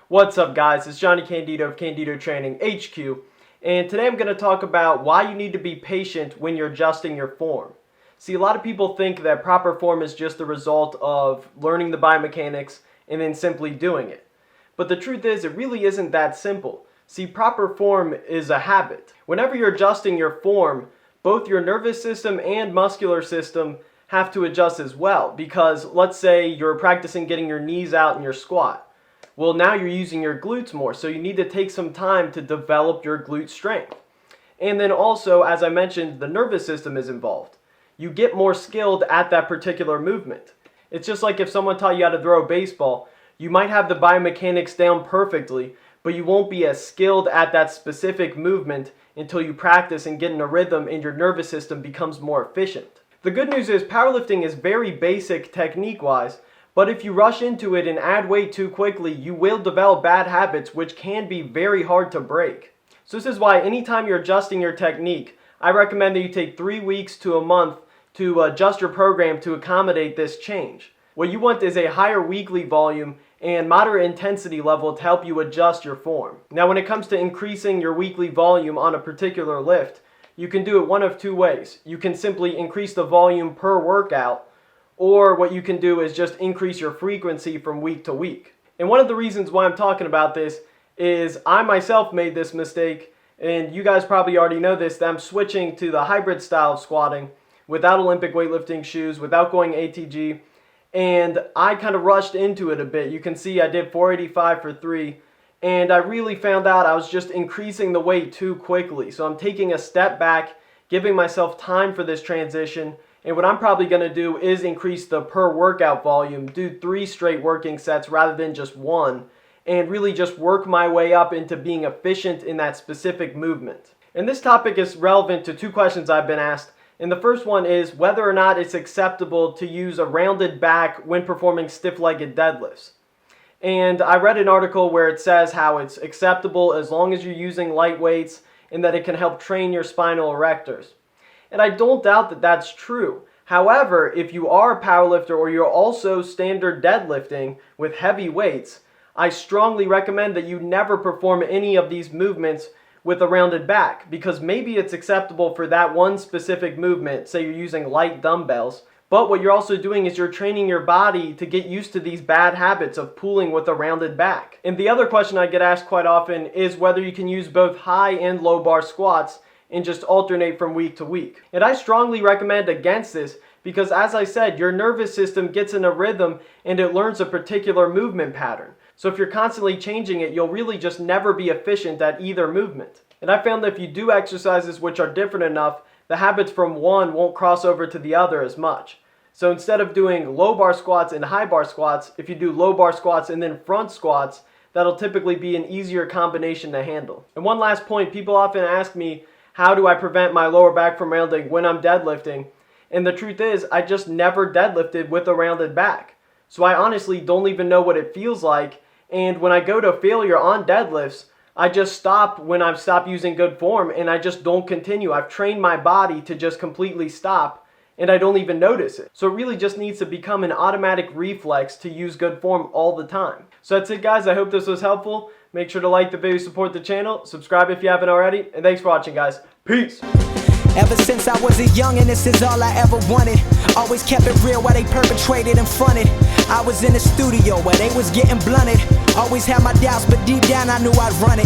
What's up guys, it's Johnny Candido of Candido Training HQ, and today I'm going to talk about why you need to be patient when you're adjusting your form. See, a lot of people think that proper form is just the result of learning the biomechanics and then simply doing it. But the truth is, it really isn't that simple. See, proper form is a habit. Whenever you're adjusting your form, both your nervous system and muscular system have to adjust as well, because let's say you're practicing getting your knees out in your squat. Well, now you're using your glutes more, so you need to take some time to develop your glute strength. And then also, as I mentioned, the nervous system is involved. You get more skilled at that particular movement. It's just like if someone taught you how to throw a baseball, you might have the biomechanics down perfectly, but you won't be as skilled at that specific movement until you practice and get in a rhythm and your nervous system becomes more efficient. The good news is powerlifting is very basic technique-wise, but if you rush into it and add weight too quickly, you will develop bad habits which can be very hard to break. So this is why anytime you're adjusting your technique, I recommend that you take 3 weeks to a month to adjust your program to accommodate this change. What you want is a higher weekly volume and moderate intensity level to help you adjust your form. Now when it comes to increasing your weekly volume on a particular lift, you can do it one of two ways. You can simply increase the volume per workout, or what you can do is just increase your frequency from week to week. And one of the reasons why I'm talking about this is I myself made this mistake, and you guys probably already know this, that I'm switching to the hybrid style of squatting without Olympic weightlifting shoes, without going ATG, and I kind of rushed into it a bit. You can see I did 485 for 3, and I really found out I was just increasing the weight too quickly. So I'm taking a step back, giving myself time for this transition. And what I'm probably going to do is increase the per workout volume, do 3 straight working sets rather than just 1, and really just work my way up into being efficient in that specific movement. And this topic is relevant to 2 questions I've been asked. And the first one is whether or not it's acceptable to use a rounded back when performing stiff-legged deadlifts. And I read an article where it says how it's acceptable as long as you're using light weights and that it can help train your spinal erectors. And I don't doubt that that's true. However, if you are a powerlifter or you're also standard deadlifting with heavy weights, I strongly recommend that you never perform any of these movements with a rounded back, because maybe it's acceptable for that one specific movement, say you're using light dumbbells, but what you're also doing is you're training your body to get used to these bad habits of pulling with a rounded back. And the other question I get asked quite often is whether you can use both high and low bar squats and just alternate from week to week. And I strongly recommend against this because, as I said, your nervous system gets in a rhythm and it learns a particular movement pattern. So if you're constantly changing it, you'll really just never be efficient at either movement. And I found that if you do exercises which are different enough, the habits from one won't cross over to the other as much. So instead of doing low bar squats and high bar squats, if you do low bar squats and then front squats, that'll typically be an easier combination to handle. And one last point, people often ask me, how do I prevent my lower back from rounding when I'm deadlifting? And the truth is, I just never deadlifted with a rounded back. So I honestly don't even know what it feels like. And when I go to failure on deadlifts, I just stop when I've stopped using good form and I just don't continue. I've trained my body to just completely stop and I don't even notice it. So it really just needs to become an automatic reflex to use good form all the time. So that's it guys, I hope this was helpful. Make sure to like the video, support the channel, subscribe if you haven't already, and thanks for watching guys. Peace! Ever since I was a youngin', this is all I ever wanted. Always kept it real while they perpetrated and fronted. I was in the studio where they was getting blunted. Always had my doubts, but deep down I knew I'd run it.